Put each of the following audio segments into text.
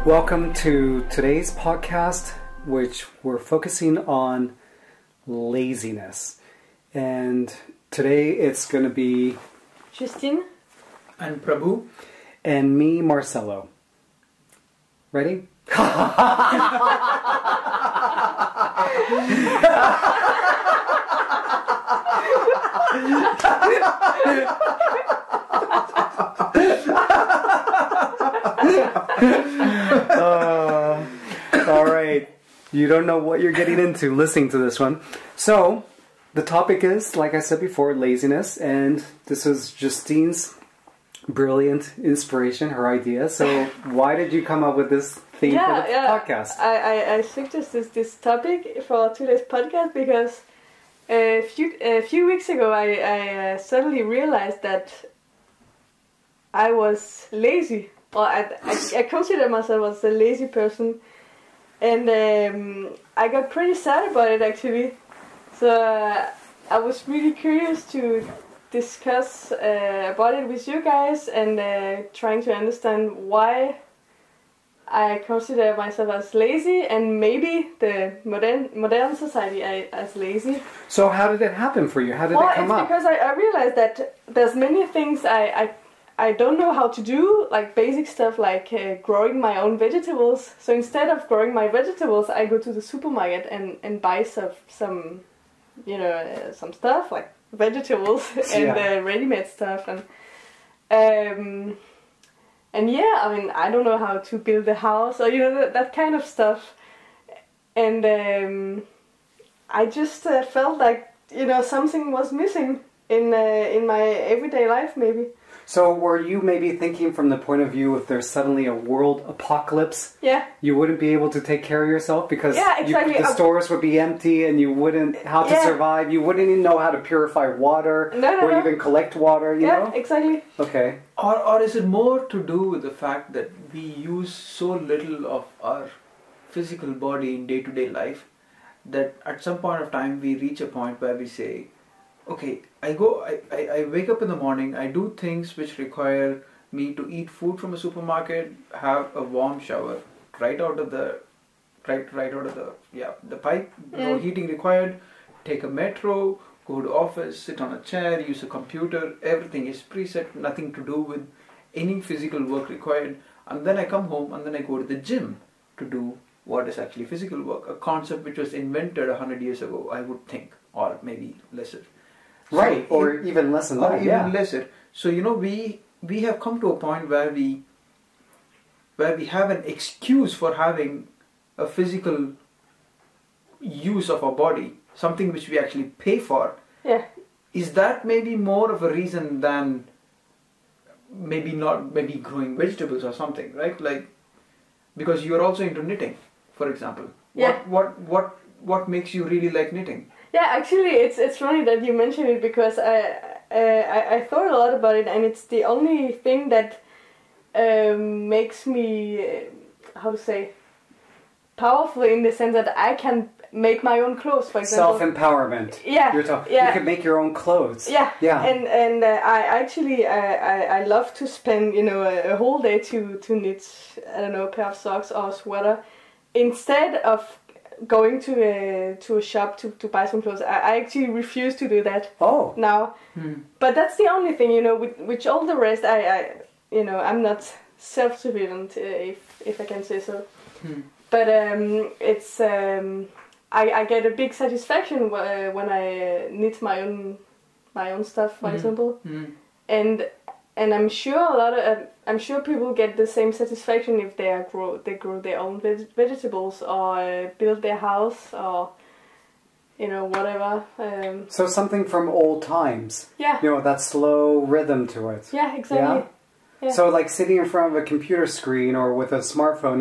Welcome to today's podcast, which we're focusing on laziness. And today it's going to be Justine and Prabhu and me, Marcelo. Ready? All right. You don't know what you're getting into listening to this one. So, the topic is, like I said before, laziness. And this was Justine's brilliant inspiration, her idea. So, why did you come up with this theme for the podcast? I suggested this topic for today's podcast because a few weeks ago I suddenly realized that I was lazy. Or I consider myself as a lazy person, and I got pretty sad about it actually. So I was really curious to discuss about it with you guys and trying to understand why I consider myself as lazy and maybe the modern society as lazy. So how did it happen for you? How did it come up? Because I realized that there's many things I don't know how to do, like basic stuff like growing my own vegetables. So instead of growing my vegetables, I go to the supermarket and buy some stuff like vegetables and ready-made stuff. And yeah, I mean, I don't know how to build a house or, that kind of stuff. And I just felt like, something was missing in my everyday life maybe. So were you maybe thinking from the point of view if there's suddenly a world apocalypse, you wouldn't be able to take care of yourself because the stores would be empty and you wouldn't how to survive, you wouldn't even know how to purify water or even collect water, you know? Yeah, exactly. Okay. Or is it more to do with the fact that we use so little of our physical body in day-to-day life that at some point of time we reach a point where we say, okay, I wake up in the morning, I do things which require me to eat food from a supermarket, have a warm shower, right out of the pipe, no heating required, take a metro, go to office, sit on a chair, use a computer, everything is preset, nothing to do with any physical work required, and then I come home and then I go to the gym to do what is actually physical work, a concept which was invented 100 years ago, I would think, or maybe lesser. Right, so or even less than that. Or even lesser. So we have come to a point where we have an excuse for having a physical use of our body, something which we actually pay for. Yeah. Is that maybe more of a reason than maybe growing vegetables or something, right? Like, because you're also into knitting, for example. Yeah. What makes you really like knitting? Yeah, actually, it's funny that you mention it because I thought a lot about it, and it's the only thing that makes me powerful in the sense that I can make my own clothes, for example. Self-empowerment. Yeah. You can make your own clothes. Yeah. Yeah. And I actually I love to spend a whole day to knit a pair of socks or a sweater instead of going to a shop to buy some clothes. I actually refuse to do that now. But that's the only thing, with all the rest I'm not self-sufficient, if I can say so. But it's I get a big satisfaction when I knit my own stuff, for example. And I'm sure I'm sure people get the same satisfaction if they grow their own vegetables or build their house or whatever. So something from old times. Yeah. That slow rhythm to it. Yeah, exactly. Yeah. So like sitting in front of a computer screen or with a smartphone,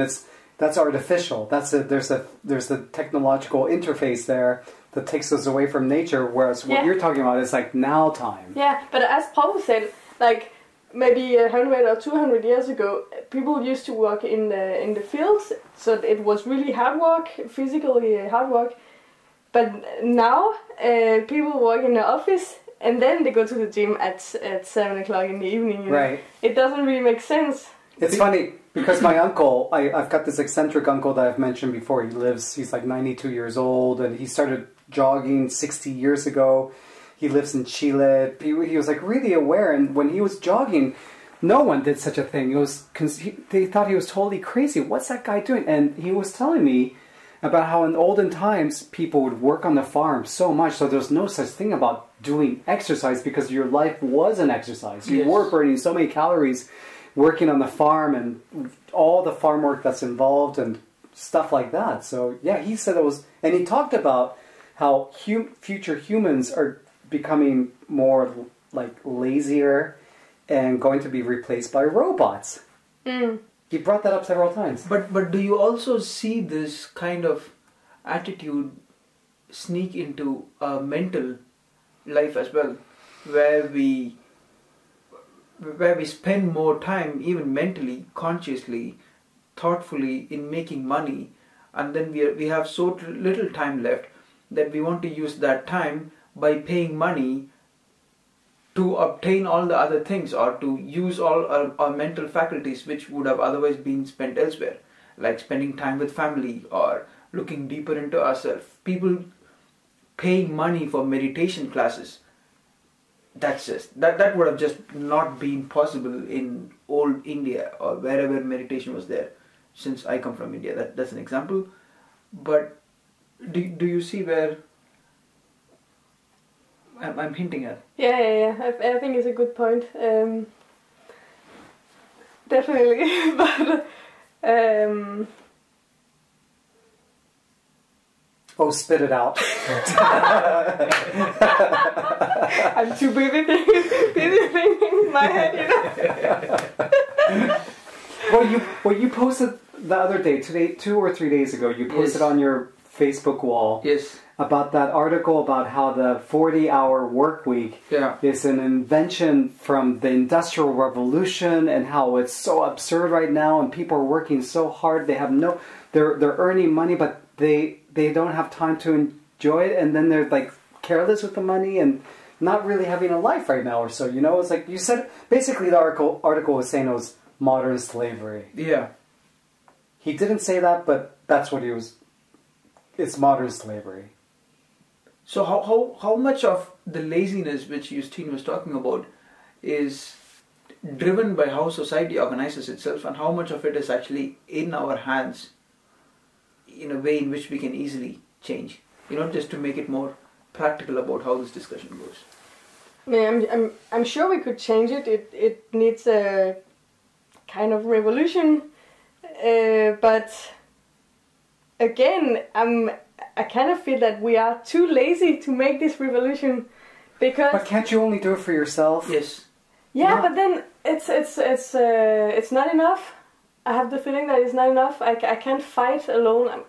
that's artificial. There's a technological interface there that takes us away from nature. Whereas what you're talking about is like now time. Yeah, but as Paul said, like maybe 100 or 200 years ago, people used to work in the fields, so it was really hard work, physically hard work. But now people work in the office and then they go to the gym at 7 o'clock in the evening. You know? Right. It doesn't really make sense. It's funny because my uncle, I've got this eccentric uncle that I've mentioned before. He's like 92 years old, and he started jogging 60 years ago. He lives in Chile. He was like really aware, and when he was jogging, no one did such a thing. They thought he was totally crazy. What's that guy doing? And he was telling me about how in olden times people would work on the farm so much, so there's no such thing about doing exercise because your life was an exercise. You were burning so many calories working on the farm and all the farm work that's involved and stuff like that. So yeah, he said it was, and he talked about how future humans are becoming more like lazier and going to be replaced by robots. He brought that up several times. But do you also see this kind of attitude sneak into mental life as well, where we spend more time, even mentally, consciously, thoughtfully, in making money, and then we have so little time left that we want to use that time by paying money to obtain all the other things, or to use all our mental faculties which would have otherwise been spent elsewhere, like spending time with family or looking deeper into ourselves. People paying money for meditation classes. That would have just not been possible in old India or wherever meditation was there, since I come from India. That's an example. But do you see where I'm hinting at? Yeah. I think it's a good point. Definitely, but Oh, spit it out. I'm too busy thinking in my head, you know. Well, you posted the other day, 2 or 3 days ago, you posted on your Facebook wall about that article about how the 40-hour work week is an invention from the Industrial Revolution, and how it's so absurd right now, and people are working so hard, they're earning money, but they don't have time to enjoy it, and then they're like careless with the money and not really having a life right now or so, you know. It's like you said, basically the article was saying it was modern slavery. Yeah. He didn't say that, but that's what he was. It's modern slavery. So how much of the laziness which Justine was talking about is driven by how society organizes itself, and how much of it is actually in our hands in a way in which we can easily change? You know, just to make it more practical about how this discussion goes. I mean, I'm sure we could change it. It needs a kind of revolution, but again, I kind of feel that we are too lazy to make this revolution, because. But can't you only do it for yourself? Yes. Yeah, but then it's not enough. I have the feeling that it's not enough. I can't fight alone.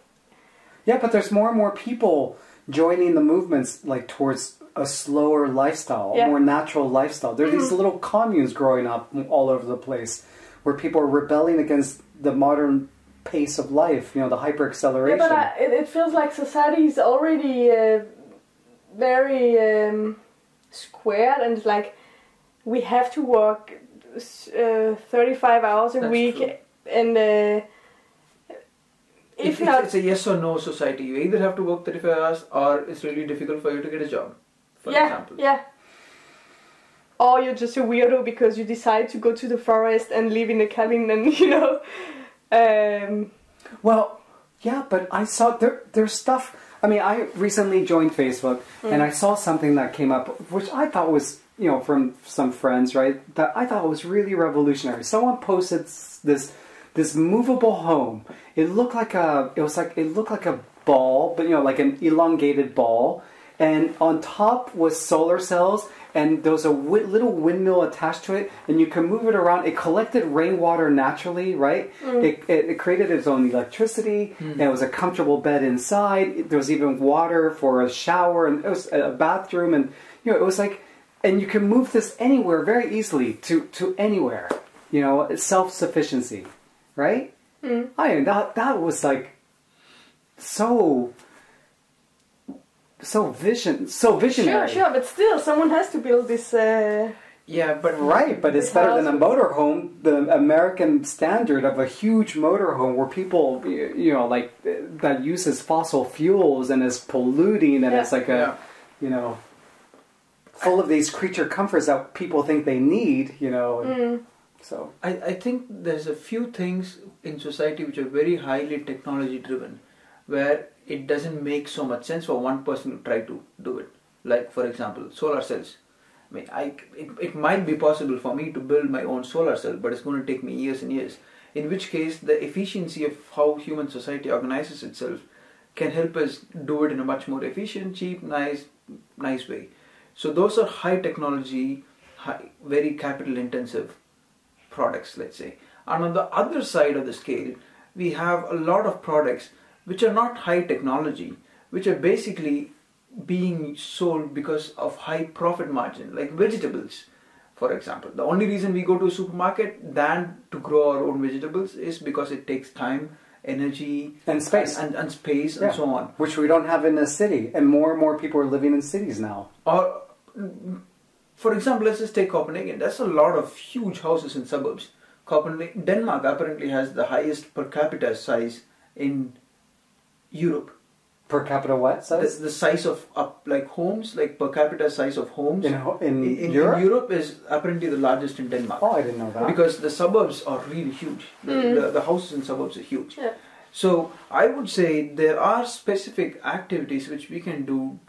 Yeah, but there's more and more people joining the movements like towards a slower lifestyle, a more natural lifestyle. There are these little communes growing up all over the place where people are rebelling against the modern pace of life, you know, the hyper-acceleration. Yeah, but it feels like society is already very squared, and it's like we have to work 35 hours a week. True. And it's a yes or no society. You either have to work 35 hours, or it's really difficult for you to get a job, for example. Yeah. Or you're just a weirdo because you decide to go to the forest and live in a cabin, and you know. Well, yeah, but I saw there's stuff. I mean, I recently joined Facebook, and I saw something that came up, which I thought was, you know, from some friends, right? That I thought was really revolutionary. Someone posted this movable home. It looked like a ball, but you know, like an elongated ball, and on top was solar cells, and there was a little windmill attached to it, and you can move it around. It collected rainwater naturally, right? It created its own electricity, and it was a comfortable bed inside. There was even water for a shower, and it was a bathroom, and you know, it was like, and you can move this anywhere very easily to anywhere. You know, it's self-sufficiency, right? I mean, that was like so. so visionary. Sure, but still, someone has to build this. Yeah, but Right, but it's better than a motorhome. The American standard of a huge motorhome where people, you know, like that uses fossil fuels and is polluting and it's like a, you know, full of these creature comforts that people think they need, you know. And so I think there's a few things in society which are very highly technology driven, where it doesn't make so much sense for one person to try to do it. Like, for example, solar cells. I mean, it might be possible for me to build my own solar cell, but it's going to take me years and years. In which case, the efficiency of how human society organizes itself can help us do it in a much more efficient, cheap, nice way. So those are high technology, very capital intensive products, let's say. And on the other side of the scale, we have a lot of products which are not high technology, which are basically being sold because of high profit margin, like vegetables, for example. The only reason we go to a supermarket than to grow our own vegetables is because it takes time, energy, and space, and space, and so on. Which we don't have in a city, and more people are living in cities now. Or, for example, let's just take Copenhagen. There's a lot of huge houses in suburbs. Denmark apparently has the highest per capita size in Europe. Per capita what size? The size of like homes, like per capita size of homes in Europe? In Europe is apparently the largest in Denmark. Oh, I didn't know that. Because the suburbs are really huge. The houses in suburbs are huge. Yeah. So I would say there are specific activities which we can do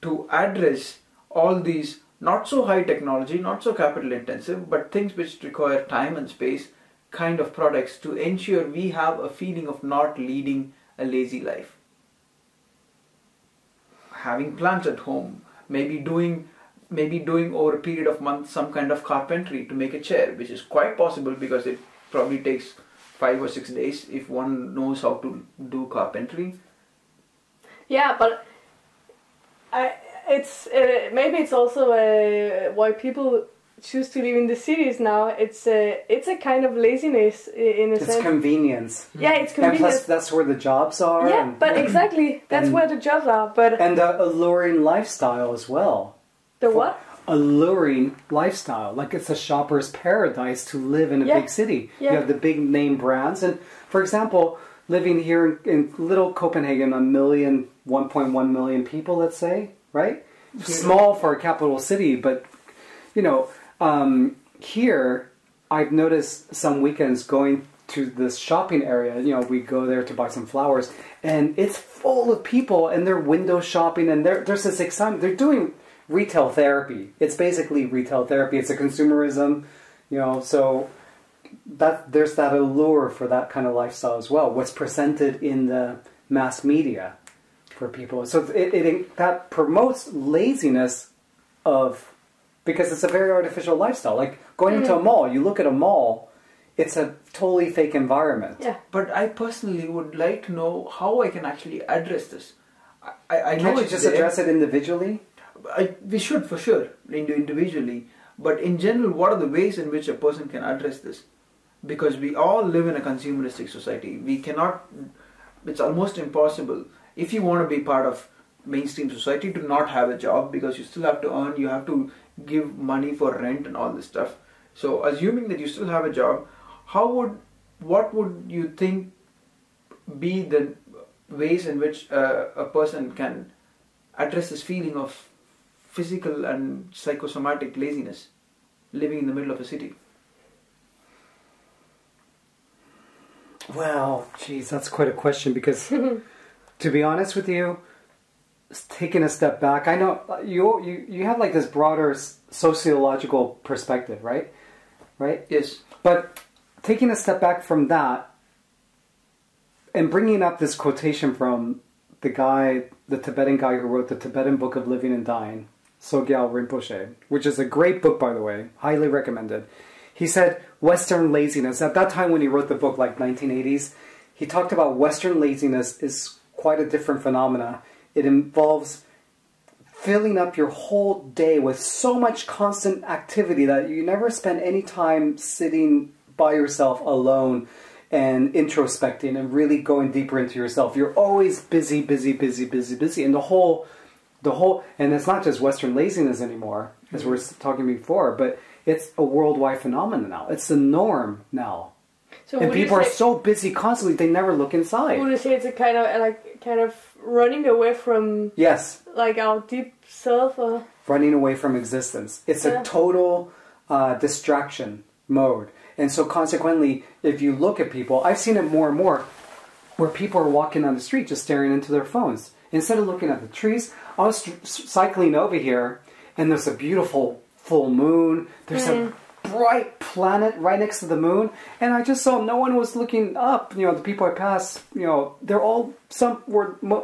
to address all these not so high technology, not so capital intensive, but things which require time and space kind of products to ensure we have a feeling of not leading a lazy life. Having plants at home, maybe doing over a period of months some kind of carpentry to make a chair, which is quite possible because it probably takes 5 or 6 days if one knows how to do carpentry. Yeah, but maybe it's also why people choose to live in the cities now. It's a kind of laziness in a sense. It's convenience. Yeah, it's convenience. And plus, that's where the jobs are. Yeah, but exactly, that's where the jobs are. But and the alluring lifestyle as well. The what? Alluring lifestyle, like it's a shopper's paradise to live in a big city. Yeah. You have the big name brands, and for example, living here in little Copenhagen, 1.1 million people, let's say, right? Small for a capital city, but you know. Here, I've noticed some weekends going to this shopping area, you know, we go there to buy some flowers, and it's full of people, and they're window shopping, and there's this excitement. They're doing retail therapy. It's basically retail therapy. It's a consumerism, you know, so there's that allure for that kind of lifestyle as well, what's presented in the mass media for people. So that promotes laziness because it's a very artificial lifestyle. Like going into a mall, you look at a mall, it's a totally fake environment. Yeah. But I personally would like to know how I can actually address this. I know Can't you just address it individually? We should, for sure, individually. But in general, what are the ways in which a person can address this? Because we all live in a consumeristic society. We cannot, it's almost impossible, if you want to be part of mainstream society, to not have a job, because you still have to earn, you have to give money for rent and all this stuff. So assuming that you still have a job, what would you think be the ways in which a person can address this feeling of physical and psychosomatic laziness living in the middle of a city? Well, geez, that's quite a question, because to be honest with you, taking a step back, I know you have like this broader sociological perspective, right? Yes. But taking a step back from that and bringing up this quotation from the Tibetan guy who wrote the Tibetan Book of Living and Dying, Sogyal Rinpoche, which is a great book, by the way, highly recommended. He said Western laziness. At that time when he wrote the book, like 1980s, he talked about Western laziness is quite a different phenomena. It involves filling up your whole day with so much constant activity that you never spend any time sitting by yourself alone and introspecting and really going deeper into yourself. You're always busy, and the whole, and it's not just Western laziness anymore, as we were talking before, but it's a worldwide phenomenon now. It's the norm now. So and people are so busy constantly, they never look inside. Would you say it's a kind of running away from like our deep self, or running away from existence? It's a total distraction mode. And so consequently, if you look at people, I've seen it more and more, where people are walking on the street just staring into their phones. Instead of looking at the trees, I was cycling over here, and there's a beautiful full moon. There's a bright planet right next to the moon, and I just saw no one was looking up. You know, the people I passed, you know,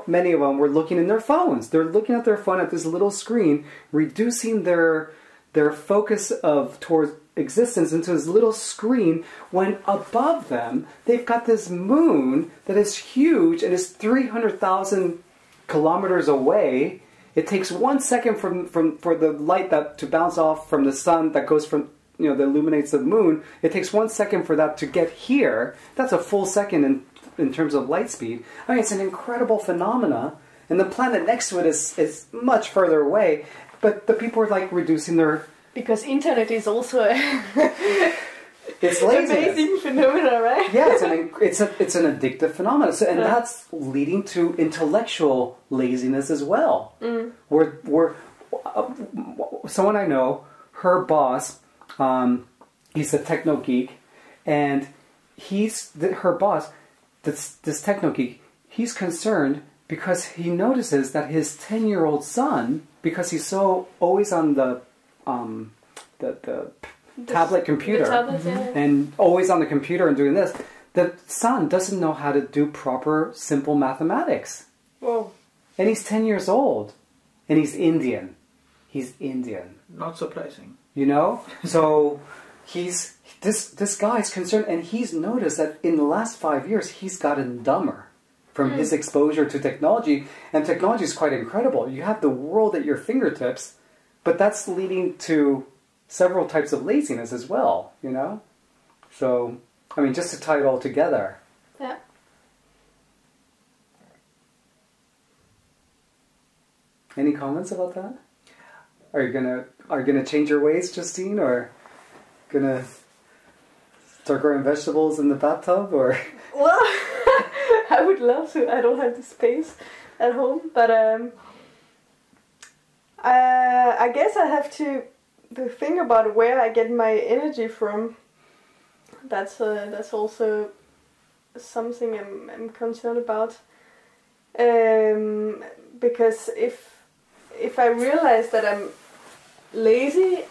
many of them were looking in their phones. They're looking at their phone at this little screen, reducing their focus towards existence into this little screen, when above them they've got this moon that is huge and is 300,000 kilometers away. It takes 1 second for the light to bounce off from the sun that goes from, you know, that illuminates the moon. It takes 1 second for that to get here. That's a full second in terms of light speed. I mean, it's an incredible phenomena, and the planet next to it is much further away, but the people are like reducing their... Because internet is also it's laziness. Amazing phenomena, right? Yeah, it's an addictive phenomenon, and that's leading to intellectual laziness as well. Where someone I know, her boss, he's a techno geek, and her boss, this techno geek, he's concerned because he notices that his 10-year-old son, because he's so always on the tablet computer, and always on the computer and doing this, the son doesn't know how to do proper simple mathematics. Whoa. And he's 10 years old, and he's Indian. Not surprising. You know? So this guy's concerned, and he's noticed that in the last 5 years he's gotten dumber from his exposure to technology, and technology is quite incredible. You have the world at your fingertips, but that's leading to several types of laziness as well, you know? So, I mean, just to tie it all together. Yeah. Any comments about that? Are you gonna change your ways, Justine, or gonna start growing vegetables in the bathtub, or? Well, I would love to. I don't have the space at home, but I guess I have to think about where I get my energy from. That's also something I'm concerned about. Because if I realize that I'm lazy,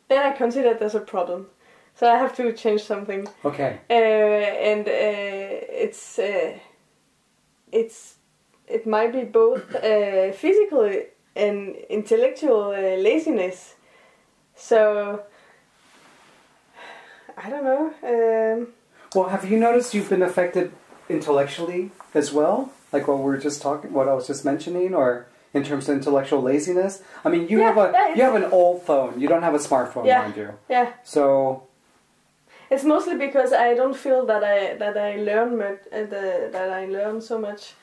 then I consider there's a problem. So I have to change something. Okay. And it might be both physical and intellectual laziness. So I don't know. Well, have you noticed you've been affected intellectually as well? Like what I was just mentioning, or in terms of intellectual laziness? I mean, you have an old phone. You don't have a smartphone, mind you. Yeah. So it's mostly because I don't feel that I learn much, that I learn so much.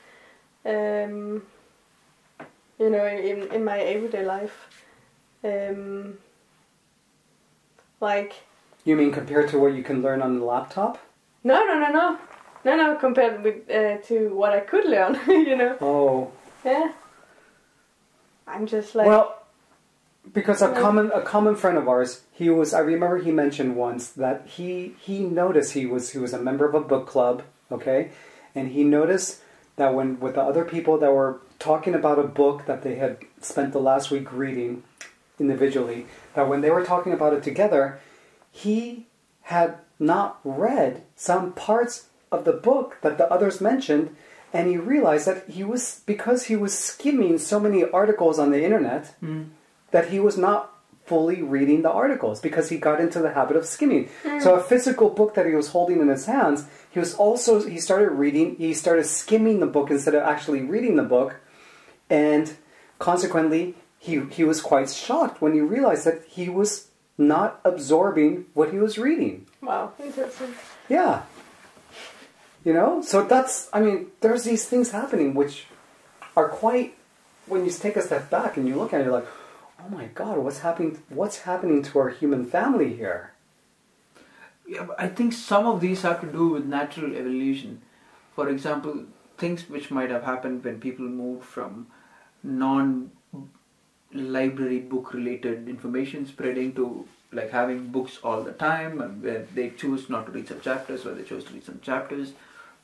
You know, in my everyday life. Like. You mean compared to what you can learn on the laptop? No, compared with to what I could learn, you know. Oh. Yeah. I'm just like. Well, because a common friend of ours, I remember he mentioned once that he noticed he was a member of a book club, okay? And he noticed that when with the other people that were talking about a book that they had spent the last week reading individually, that when they were talking about it together, he had not read some parts of the book that the others mentioned, and he realized that because he was skimming so many articles on the internet, that he was not fully reading the articles because he got into the habit of skimming. So a physical book that he was holding in his hands, he started skimming the book instead of actually reading the book, and consequently he was quite shocked when he realized that he was not absorbing what he was reading. Wow, interesting. Yeah. You know? So that's, I mean, there's these things happening which are quite, when you take a step back and you look at it, you're like, oh my God, what's happening to our human family here? Yeah, but I think some of these have to do with natural evolution. For example, things which might have happened when people moved from non-library book related information spreading to like having books all the time, and where they choose not to read some chapters, where they chose to read some chapters,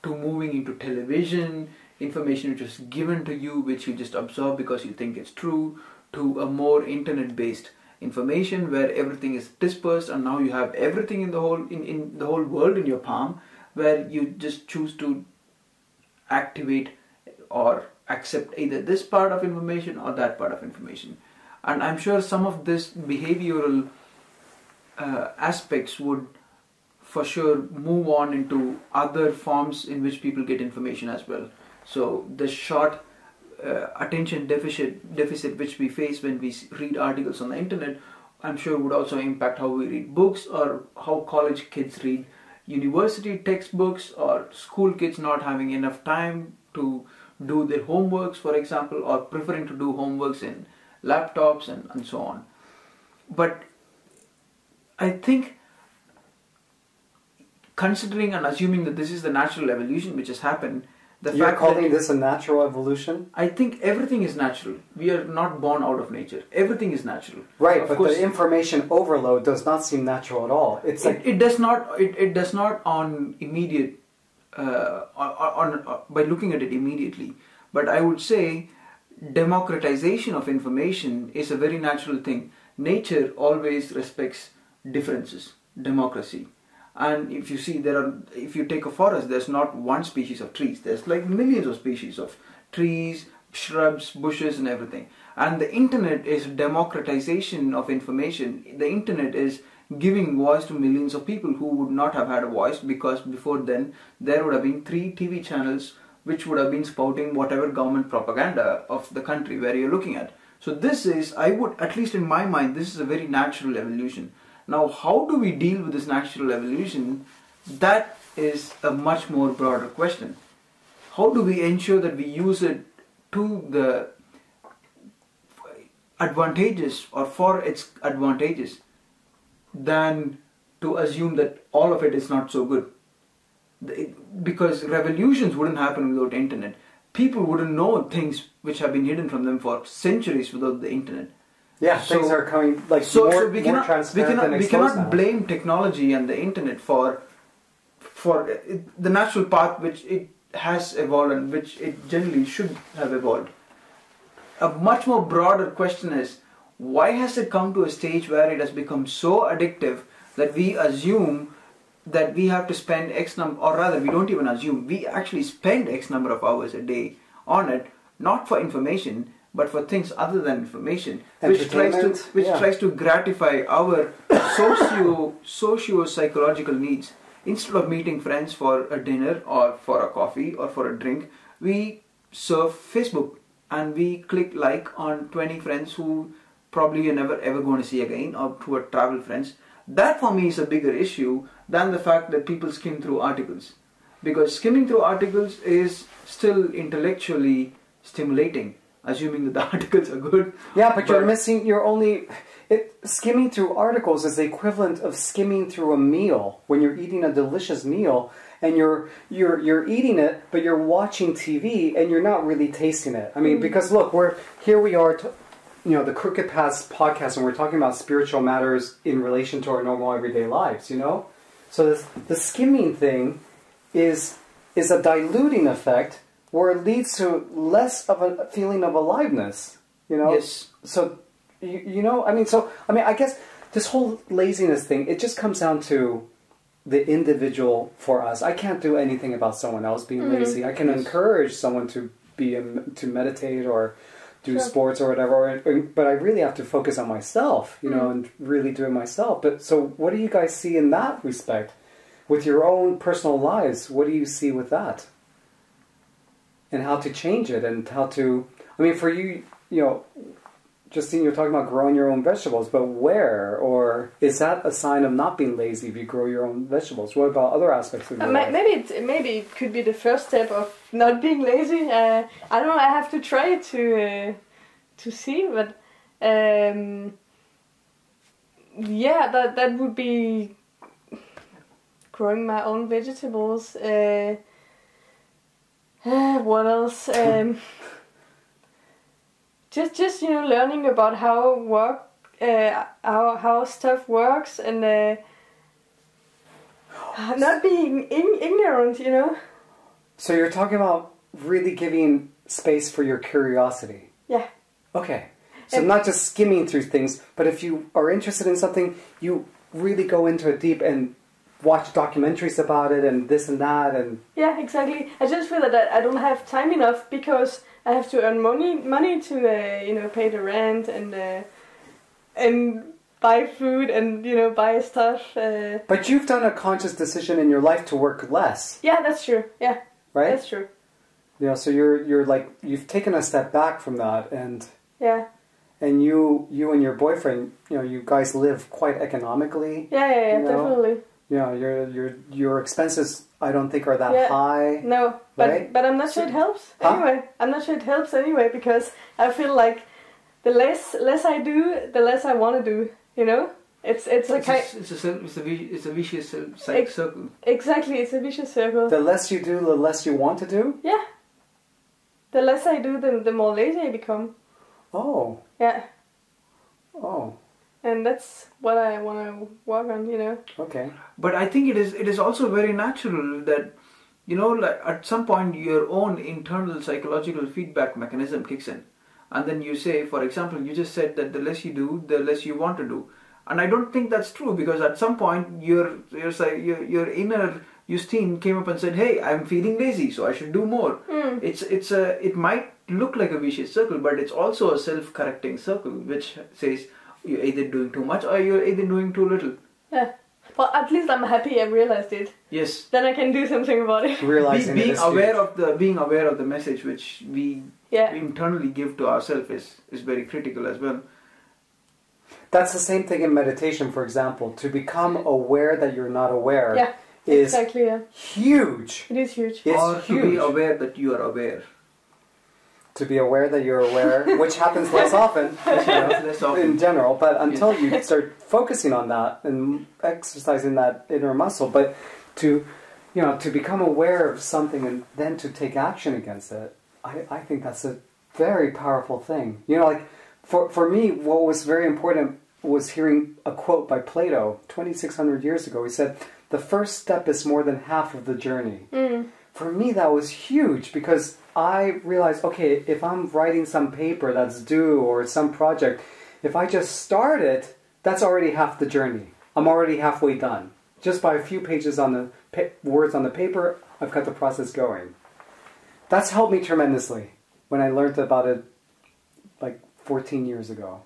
to moving into television, information which is given to you which you just absorb because you think it's true, to a more internet based information where everything is dispersed, and now you have everything in the whole in the whole world in your palm, where you just choose to activate or accept either this part of information or that part of information. And I'm sure some of this behavioral aspects would for sure move on into other forms in which people get information as well. So the short attention deficit which we face when we read articles on the internet, I'm sure would also impact how we read books, or how college kids read university textbooks, or school kids not having enough time to do their homeworks, for example, or preferring to do homeworks in laptops and so on. But I think, considering and assuming that this is the natural evolution which has happened, You're calling this a natural evolution? I think everything is natural. We are not born out of nature. Everything is natural. Right, of but course, the information overload does not seem natural at all. It's like it does not. It does not on immediate by looking at it immediately. But I would say democratization of information is a very natural thing. Nature always respects differences. Democracy. And if you see, if you take a forest, there's not one species of trees. There's like millions of species of trees, shrubs, bushes, and everything. And the internet is democratization of information. The internet is giving voice to millions of people who would not have had a voice, because before then there would have been 3 TV channels which would have been spouting whatever government propaganda of the country where you're looking at. So this is, I would, at least in my mind, this is a very natural evolution. Now, how do we deal with this natural evolution? That is a much more broader question. How do we ensure that we use it to the advantages or for its advantages, than to assume that all of it is not so good? Because revolutions wouldn't happen without internet. People wouldn't know things which have been hidden from them for centuries without the internet. Yeah, things are coming like more transparent. We cannot blame technology and the internet for the natural path which it has evolved and which it generally should have evolved. A much more broader question is, why has it come to a stage where it has become so addictive that we assume that we have to spend X number, or rather we don't even assume, we actually spend X number of hours a day on it, not for information, but for things other than information, which tries to gratify our socio-psychological needs. Instead of meeting friends for a dinner or for a coffee or for a drink, we surf Facebook and we click like on 20 friends who probably you're never ever going to see again, or who are travel friends. That for me is a bigger issue than the fact that people skim through articles. Because skimming through articles is still intellectually stimulating, assuming that the articles are good. Yeah, but skimming through articles is the equivalent of skimming through a meal. When you're eating a delicious meal and you're eating it, but you're watching TV and you're not really tasting it. I mean, because look, we are, the Crooked Paths podcast, and we're talking about spiritual matters in relation to our normal everyday lives, So the skimming thing is a diluting effect where it leads to less of a feeling of aliveness, Yes. So, I guess this whole laziness thing, it just comes down to the individual for us. I can't do anything about someone else being lazy. I can encourage someone to meditate or do sports or whatever, but I really have to focus on myself, and really do it myself. But so what do you guys see in that respect? With your own personal lives, what do you see with that? And how to change it, and how to, for you, Justine, you're talking about growing your own vegetables, but where? Or is that a sign of not being lazy if you grow your own vegetables? What about other aspects of your life? Maybe it could be the first step of not being lazy. I don't know. I have to try to see, but yeah, that would be growing my own vegetables. What else? Just learning about how stuff works, and not being ignorant. So you're talking about really giving space for your curiosity. Yeah. Okay. So not just skimming through things, but if you are interested in something, you really go into it deep and watch documentaries about it and this and that. And yeah, exactly. I just feel that I don't have time enough because I have to earn money to pay the rent and buy food and buy stuff. But you've done a conscious decision in your life to work less. Yeah, that's true. Yeah, right. That's true. Yeah, so you're like you've taken a step back from that, and yeah. And you and your boyfriend, you guys live quite economically. Yeah, definitely. Yeah, your expenses, I don't think, are that high. No, right? but I'm not sure it helps anyway. I'm not sure it helps anyway because I feel like the less I do, the less I want to do. It's a vicious circle. Exactly, it's a vicious circle. The less you do, the less you want to do. Yeah. The less I do, the more lazy I become. Oh. Yeah. Oh. And that's what I want to work on, Okay. But I think it is also very natural that, like at some point your own internal psychological feedback mechanism kicks in. And then you say, for example, you just said that the less you do, the less you want to do. And I don't think that's true because at some point your inner Justine came up and said, hey, I'm feeling lazy, so I should do more. It might look like a vicious circle, but it's also a self-correcting circle, which says you're either doing too much or you're either doing too little. Yeah. Well, at least I'm happy I realized it. Yes. Then I can do something about it. Realizing being aware of the message which we internally give to ourselves is very critical as well. That's the same thing in meditation, for example. To become aware that you're not aware. Yeah. Is exactly, huge. It is huge. Or to be aware that you are aware. To be aware that you're aware, which happens less often, in general. But until you start focusing on that and exercising that inner muscle, but to become aware of something and then to take action against it, I think that's a very powerful thing. Like for me, what was very important was hearing a quote by Plato 2,600 years ago. He said, the first step is more than half of the journey. For me, that was huge because I realized, okay, if I'm writing some paper that's due or some project, if I just start it, that's already half the journey. I'm already halfway done. Just by a few pages on the words on the paper, I've got the process going. That's helped me tremendously when I learned about it like 14 years ago.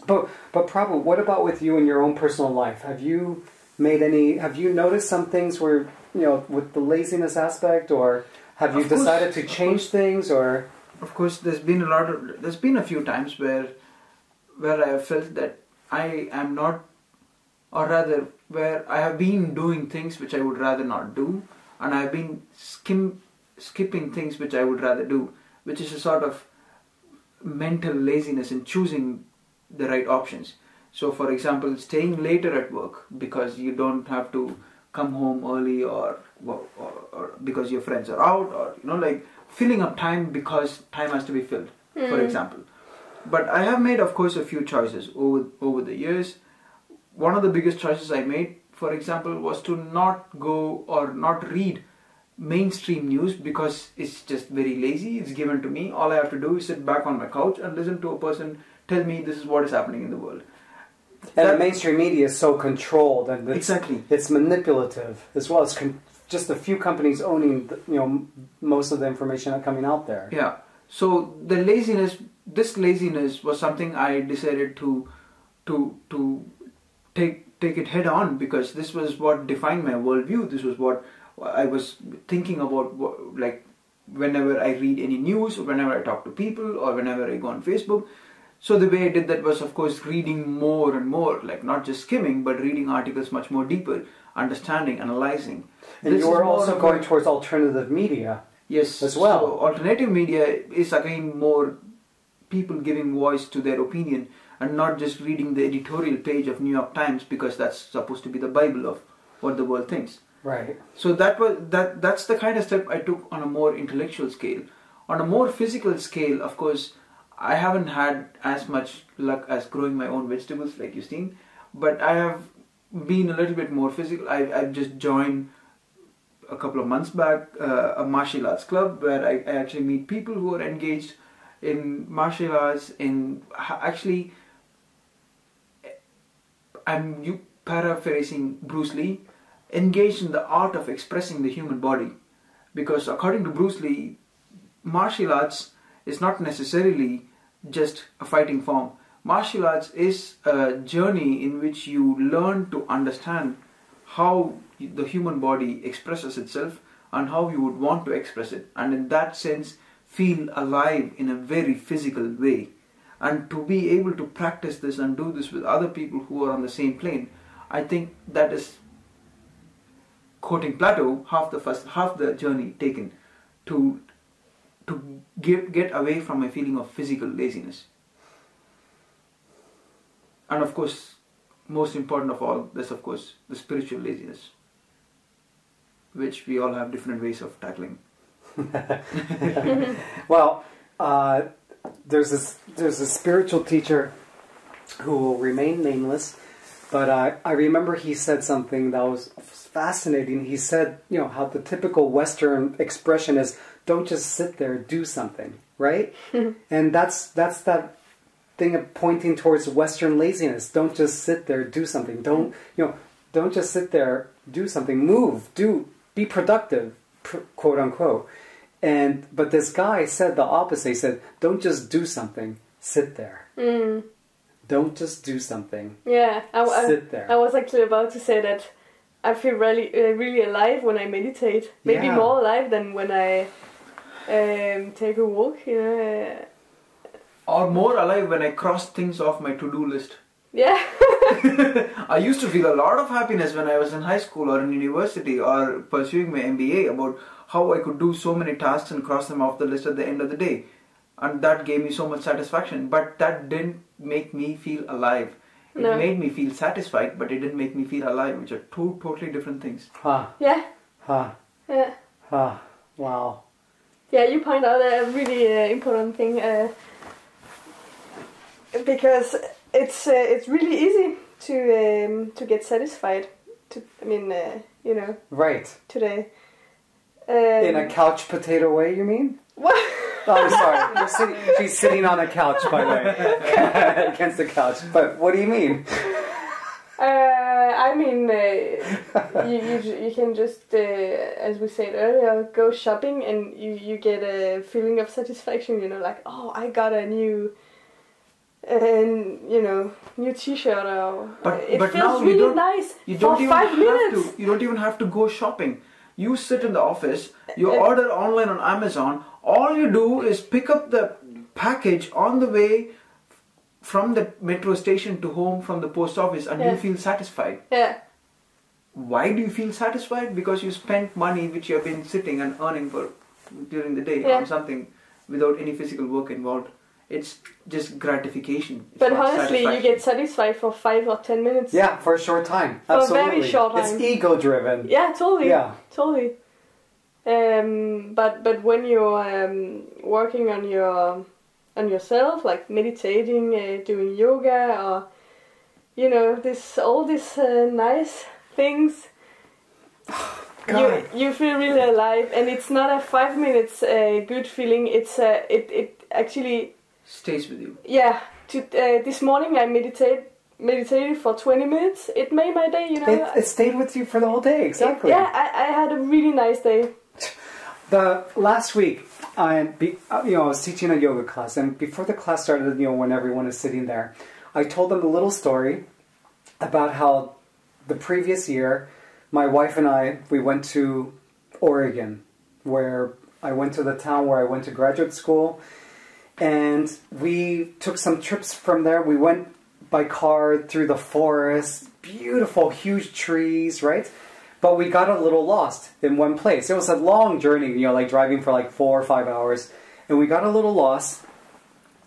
But Prabhu, what about with you in your own personal life? Have you noticed some things where, with the laziness aspect, or have you decided to change things, or? Of course, there's been a few times where I have felt that I am not, or rather, where I have been doing things which I would rather not do, and I have been skipping things which I would rather do, which is a sort of mental laziness in choosing the right options. So, for example, staying later at work because you don't have to come home early, or because your friends are out, or like filling up time because time has to be filled, for example. But I have made, of course, a few choices over the years. One of the biggest choices I made, for example, was to not go or not read mainstream news because it's just very lazy. It's given to me. All I have to do is sit back on my couch and listen to a person tell me this is what is happening in the world. And the mainstream media is so controlled, and it's manipulative as well. It's just a few companies owning, most of the information coming out there. Yeah. So this laziness was something I decided to take it head on, because this was what defined my worldview. This was what I was thinking about, like whenever I read any news, or whenever I talk to people, or whenever I go on Facebook. So the way I did that was, of course, reading more and more, like not just skimming, but reading articles much more deeper, understanding, analyzing. And you were also going towards alternative media. Yes, as well. So alternative media is again more people giving voice to their opinion and not just reading the editorial page of New York Times because that's supposed to be the Bible of what the world thinks. Right. So that's the kind of step I took on a more intellectual scale. On a more physical scale, of course, I haven't had as much luck as growing my own vegetables like you've seen, but I have been a little bit more physical. I've just joined a couple of months back a martial arts club where I actually meet people who are engaged in martial arts. Actually, I'm paraphrasing Bruce Lee, engaged in the art of expressing the human body, because according to Bruce Lee, martial arts is not necessarily just a fighting form. Martial arts is a journey in which you learn to understand how the human body expresses itself and how you would want to express it, and in that sense feel alive in a very physical way. And to be able to practice this and do this with other people who are on the same plane, I think that is, quoting Plato, half the journey taken to get away from a feeling of physical laziness. And of course, most important of all, there's of course the spiritual laziness, which we all have different ways of tackling. Well, there's a spiritual teacher who will remain nameless, but I remember he said something that was fascinating. He said, how the typical Western expression is, don't just sit there, do something, right? And that's that thing of pointing towards Western laziness. Don't just sit there, do something. Don't just sit there, do something. Move, be productive, quote unquote. But this guy said the opposite. He said, don't just do something, sit there. Don't just do something. Yeah, sit there. I was actually about to say that I feel really, really alive when I meditate. Maybe more alive than when I take a walk. Or more alive when I cross things off my to-do list. Yeah. I used to feel a lot of happiness when I was in high school or in university or pursuing my MBA about how I could do so many tasks and cross them off the list at the end of the day. And that gave me so much satisfaction. But that didn't make me feel alive. It made me feel satisfied, but it didn't make me feel alive, which are two totally different things. Yeah. Yeah. Wow. Yeah, you point out a really important thing, because it's really easy to get satisfied. Right. Today. In a couch potato way, you mean? What? Oh, I'm sorry. She's sitting on a couch, by the way, against the couch. But what do you mean? You can just, as we said earlier, go shopping and you get a feeling of satisfaction. Like, oh, I got a new, new T-shirt. It feels really nice for 5 minutes. You don't even have to go shopping. You sit in the office, you order online on Amazon, all you do is pick up the package on the way from the metro station to home from the post office, and you feel satisfied. Yeah. Why do you feel satisfied? Because you spent money which you have been sitting and earning for during the day on something without any physical work involved. It's just gratification. But honestly, you get satisfied for 5 or 10 minutes. Yeah, for a short time. For Absolutely. a very short time. It's ego-driven. Yeah, totally. Yeah. Totally. But when you're working on yourself, like meditating, doing yoga, or all these nice things, you feel really alive, and it's not a 5 minutes good feeling. It's it actually stays with you. Yeah. This morning I meditated for 20 minutes. It made my day. It stayed with you for the whole day. Exactly. I had a really nice day. The last week, I was teaching a yoga class, and before the class started, when everyone is sitting there, I told them a little story about how the previous year, my wife and we went to Oregon, where I went to the town where I went to graduate school, And we took some trips from there. We went by car through the forest, beautiful, huge trees, right? But we got a little lost in one place. It was a long journey, you know, like driving for like 4 or 5 hours. And we got a little lost.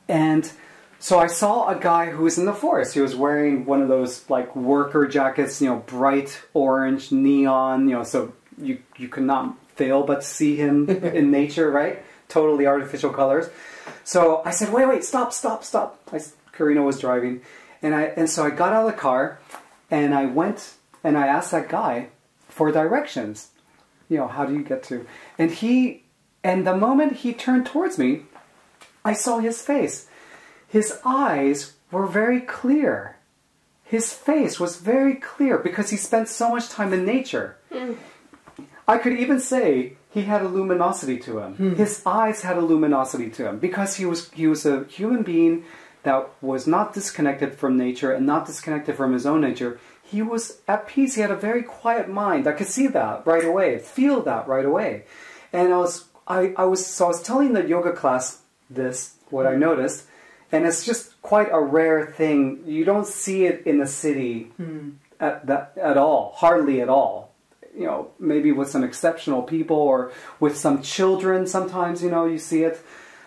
And so I saw a guy who was in the forest. He was wearing one of those like worker jackets, you know, bright orange, neon, you know, so you could not fail but see him in nature, right? Totally artificial colors. So I said, wait, stop. Karina was driving. And so I got out of the car and I went and I asked that guy for directions. You know, how do you get to? And the moment he turned towards me, I saw his face. His eyes were very clear. His face was very clear because he spent so much time in nature. Mm. I could even say he had a luminosity to him. Mm. His eyes had a luminosity to him because he was a human being that was not disconnected from nature and not disconnected from his own nature. He was at peace. He had a very quiet mind. I could see that right away, feel that right away. And I was telling the yoga class what I noticed, and it's just quite a rare thing. You don't see it in the city at all, hardly at all. You know, maybe with some exceptional people or with some children sometimes, you know, you see it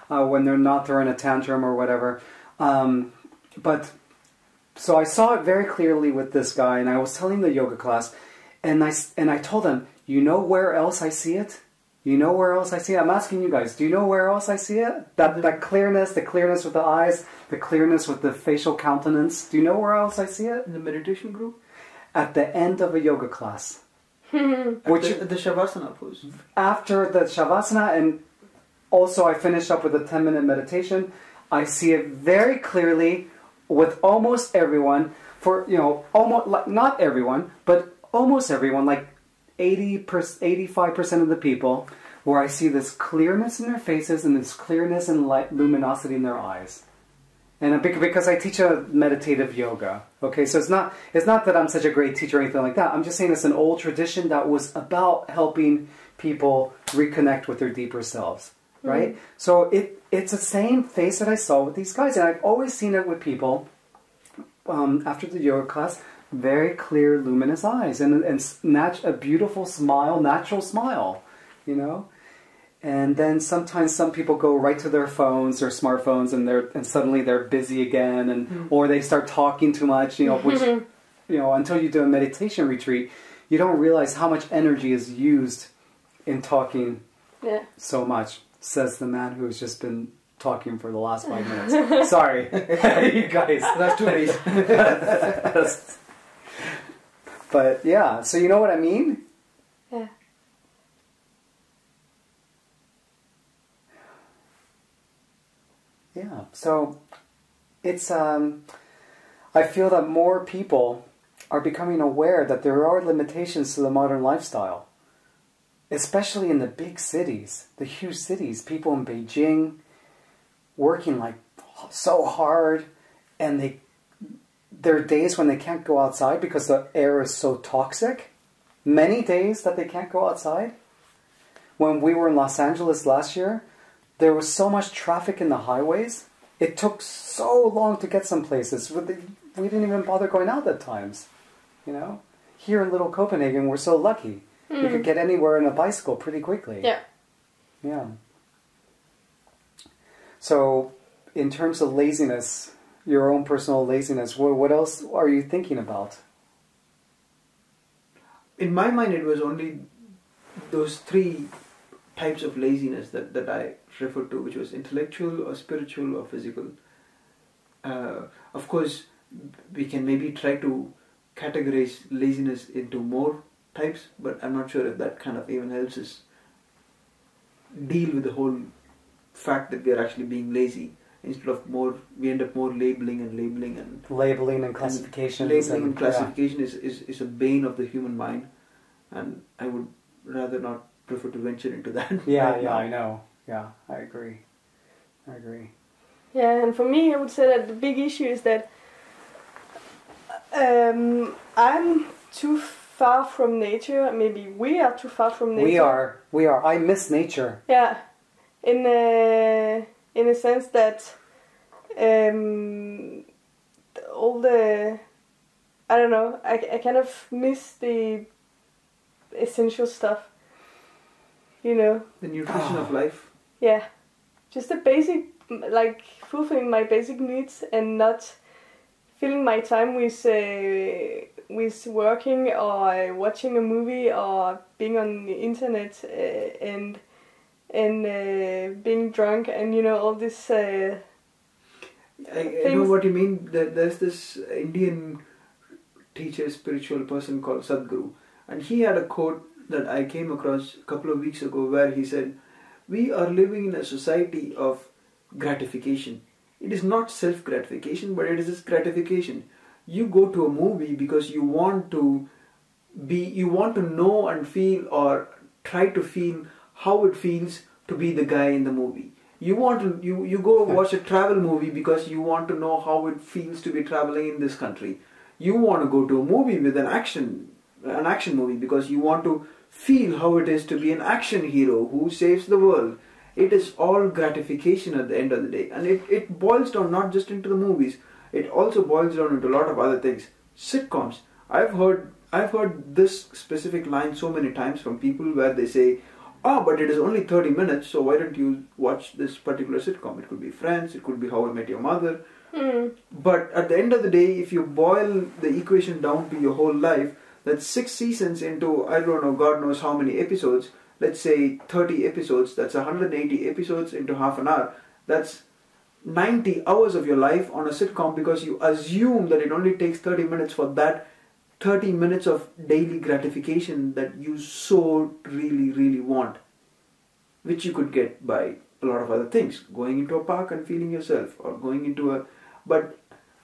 when they're not throwing a tantrum or whatever. But so I saw it very clearly with this guy, and I was telling the yoga class, and I told him, you know where else I see it? You know where else I see it? I'm asking you guys, do you know where else I see it? That clearness, the clearness with the eyes, the clearness with the facial countenance. Do you know where else I see it? In the meditation group? At the end of a yoga class. The Shavasana pose. After the Shavasana, and also I finished up with a 10-minute meditation, I see it very clearly with almost everyone, for, you know, almost, like, not everyone, but almost everyone, like 85% of the people, where I see this clearness in their faces and this clearness and light, luminosity in their eyes. And because I teach a meditative yoga, okay, so it's not that I'm such a great teacher or anything like that. I'm just saying it's an old tradition that was about helping people reconnect with their deeper selves, right? Mm-hmm. So it's the same face that I saw with these guys, and I've always seen it with people after the yoga class. Very clear, luminous eyes, and a beautiful smile, natural smile, you know. And then sometimes some people go right to their phones, their smartphones, and suddenly they're busy again, or they start talking too much, you know. Which, you know, until you do a meditation retreat, you don't realize how much energy is used in talking so much. Says the man who's just been talking for the last 5 minutes. Sorry, you guys. That's 2 days. But yeah, so you know what I mean? Yeah. Yeah, so it's, I feel that more people are becoming aware that there are limitations to the modern lifestyle. Especially in the big cities, the huge cities. People in Beijing working like so hard, and there are days when they can't go outside because the air is so toxic. Many days that they can't go outside. When we were in Los Angeles last year, there was so much traffic in the highways. It took so long to get some places. We didn't even bother going out at times. You know? Here in Little Copenhagen, we're so lucky. You could get anywhere on a bicycle pretty quickly. Yeah. Yeah. So, in terms of laziness, your own personal laziness, what else are you thinking about? In my mind, it was only those 3 types of laziness that I referred to, which was intellectual or spiritual or physical. Of course, we can maybe try to categorize laziness into more types, but I'm not sure if that kind of even helps us deal with the whole fact that we are actually being lazy. Instead of we end up more labeling and classification. Labeling and classification is a bane of the human mind, and I would rather not prefer to venture into that. I know. Yeah, I agree. Yeah, and for me, I would say that the big issue is that I'm too far from nature. Maybe we are too far from nature. We are. I miss nature. Yeah. in a sense that all the, I don't know, I kind of miss the essential stuff, you know. The nutrition of life. Yeah, just the basic, like fulfilling my basic needs and not filling my time with working or watching a movie or being on the internet and being drunk and, you know, all this. I know what you mean. There's this Indian teacher, spiritual person called Sadhguru, and he had a quote that I came across a couple of weeks ago where he said, "We are living in a society of gratification. It is not self-gratification, but it is just gratification. You go to a movie because you want to know and feel or try to feel how it feels to be the guy in the movie. You go watch a travel movie because you want to know how it feels to be traveling in this country. You want to go to a movie with an action movie because you want to feel how it is to be an action hero who saves the world. It is all gratification at the end of the day, and it boils down not just into the movies. It also boils down into a lot of other things. Sitcoms. I've heard this specific line so many times from people where they say, "Oh, but it is only 30 minutes, so why don't you watch this particular sitcom?" It could be Friends, it could be How I Met Your Mother. But at the end of the day, if you boil the equation down to your whole life, that's 6 seasons into, I don't know, God knows how many episodes. Let's say 30 episodes, that's 180 episodes into half an hour. That's 90 hours of your life on a sitcom because you assume that it only takes 30 minutes for that 30 minutes of daily gratification that you so really, really want, which you could get by a lot of other things, going into a park and feeling yourself, or going into a... But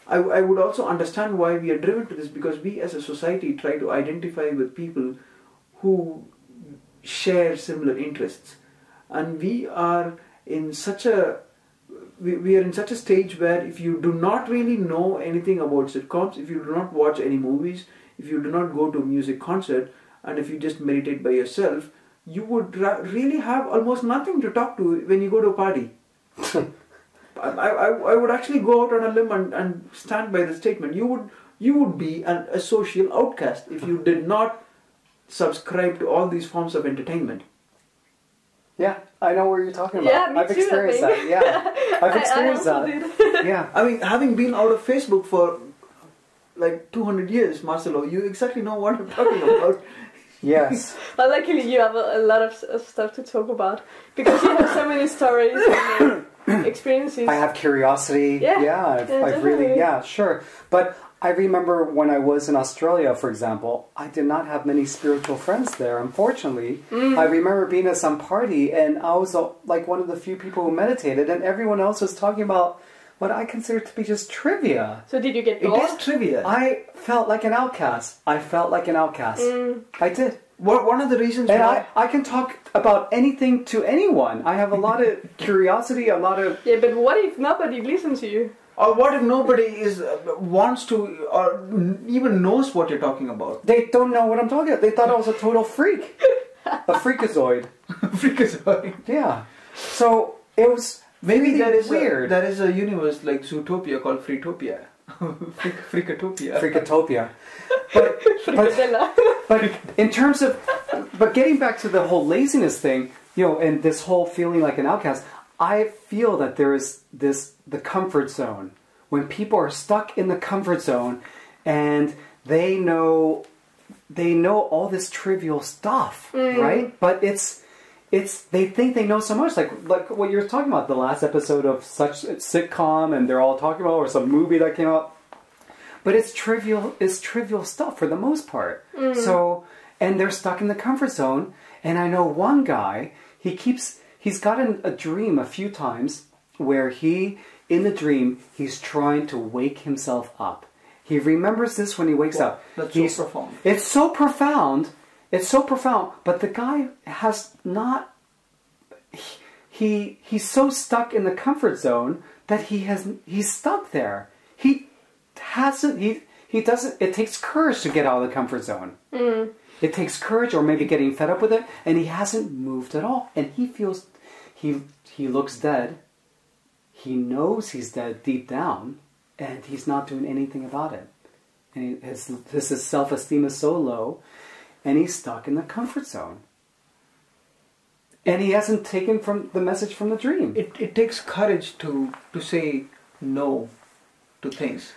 I would also understand why we are driven to this, because we as a society try to identify with people who share similar interests, and we are in such a stage where if you do not really know anything about sitcoms, if you do not watch any movies, if you do not go to a music concert, and if you just meditate by yourself, you would really have almost nothing to talk to when you go to a party. I would actually go out on a limb and stand by the statement. You would be a social outcast if you did not subscribe to all these forms of entertainment. Yeah, I know what you're talking about. Yeah, me I've too, experienced that. Yeah, I've experienced I also that. did. Yeah, I mean, having been out of Facebook for like 200 years, Marcelo, you exactly know what I'm talking about. yes. Well, luckily you have a lot of stuff to talk about because you have so many stories and experiences. I have curiosity. Yeah, I've really, sure. But I remember when I was in Australia, for example, I did not have many spiritual friends there, unfortunately. I remember being at some party and I was like one of the few people who meditated, and everyone else was talking about what I consider to be just trivia. So did you get bored? It is trivia. I felt like an outcast. I did. One of the reasons and why... I can talk about anything to anyone. I have a lot of curiosity, a lot of... Yeah, but what if nobody listens to you? Or what if nobody wants to or even knows what you're talking about? They don't know what I'm talking about. They thought I was a total freak. A freakazoid. Freakazoid. Yeah. So it was maybe really weird. There is a universe like Zootopia called Freetopia. Freakatopia. Freakatopia. But in terms of... But getting back to the whole laziness thing, you know, and this whole feeling like an outcast, I feel that there is the comfort zone. When people are stuck in the comfort zone and they know all this trivial stuff, right? But it's they think they know so much, like what you're talking about, the last episode of such sitcom, and they're all talking about, or some movie that came out. But it's trivial stuff for the most part. So, and they're stuck in the comfort zone. And I know one guy, he's gotten a dream a few times where in the dream, he's trying to wake himself up. He remembers this when he wakes up. That's so profound. It's so profound. It's so profound. But the guy has not... He's so stuck in the comfort zone that he's stuck there. He doesn't... It takes courage to get out of the comfort zone. It takes courage, or maybe getting fed up with it, and he hasn't moved at all. And he feels... He looks dead, he knows he's dead deep down, and he's not doing anything about it. And his self-esteem is so low, and he's stuck in the comfort zone. And he hasn't taken from the message from the dream. It takes courage to say no to things,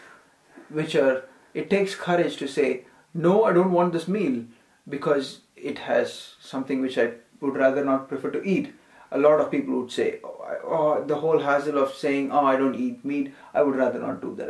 it takes courage to say, no, I don't want this meal because it has something which I would rather not prefer to eat. A lot of people would say, the whole hassle of saying, I don't eat meat, I would rather not do that.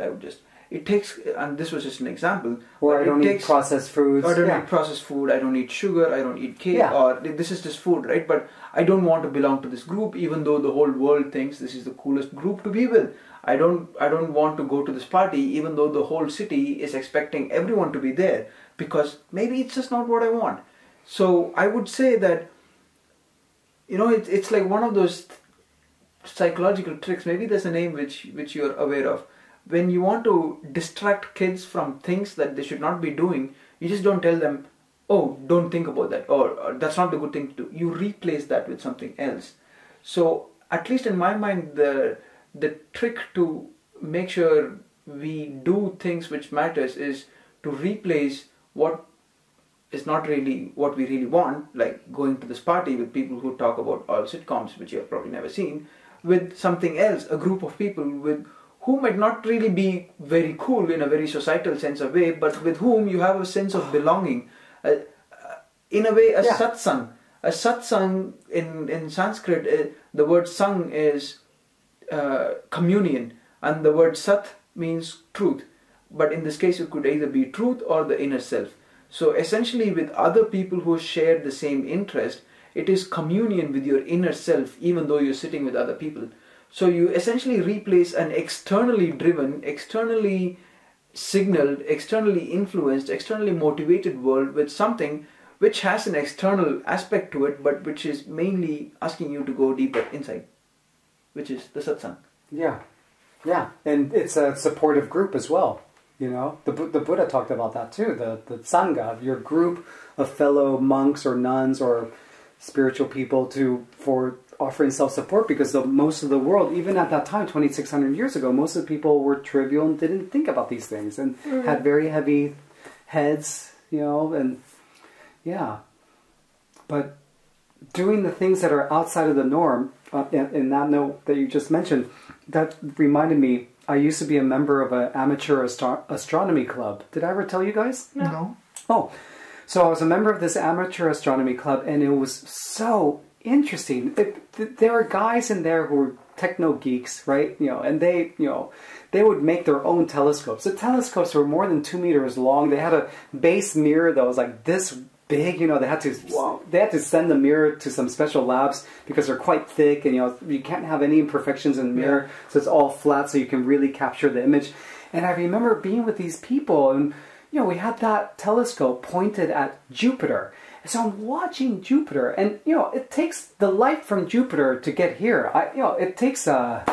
It takes, and this was just an example. Or I don't eat processed foods. I don't eat processed food, I don't eat sugar, I don't eat cake, or this is just food, right? But I don't want to belong to this group, even though the whole world thinks this is the coolest group to be with. I don't want to go to this party, even though the whole city is expecting everyone to be there, because maybe it's just not what I want. So I would say that, it's like one of those psychological tricks. Maybe there's a name which you're aware of. When you want to distract kids from things that they should not be doing, you just don't tell them, oh, don't think about that, or that's not the good thing to do. You replace that with something else. So at least in my mind, the trick to make sure we do things which matters is to replace what is not really what we really want, like going to this party with people who talk about all sitcoms, which you have probably never seen, with something else, a group of people who might not really be very cool in a very societal sense of way, but with whom you have a sense of belonging. In a way, a satsang. A satsang in Sanskrit, the word sang is communion, and the word sat means truth. But in this case, it could either be truth or the inner self. So essentially, with other people who share the same interest, it is communion with your inner self, even though you're sitting with other people. So you essentially replace an externally driven, externally signaled, externally influenced, externally motivated world with something which has an external aspect to it, but which is mainly asking you to go deeper inside, which is the satsang. Yeah, and it's a supportive group as well. The Buddha talked about that too. The sangha, your group of fellow monks or nuns or spiritual people for offering self-support, because most of the world, even at that time, 2,600 years ago, most of the people were trivial and didn't think about these things and had very heavy heads, and yeah. But doing the things that are outside of the norm, in that note that you just mentioned, that reminded me, I used to be a member of an amateur astronomy club. Did I ever tell you guys? No. Oh, so I was a member of this amateur astronomy club, and it was so interesting. There were guys in there who were techno geeks, right? And they would make their own telescopes. The telescopes were more than 2 meters long. They had a base mirror that was like this big. They had to send the mirror to some special labs because they're quite thick, and you can't have any imperfections in the mirror, so it's all flat, so you can really capture the image. And I remember being with these people, and we had that telescope pointed at Jupiter. So I'm watching Jupiter, and it takes the light from Jupiter to get here. It takes how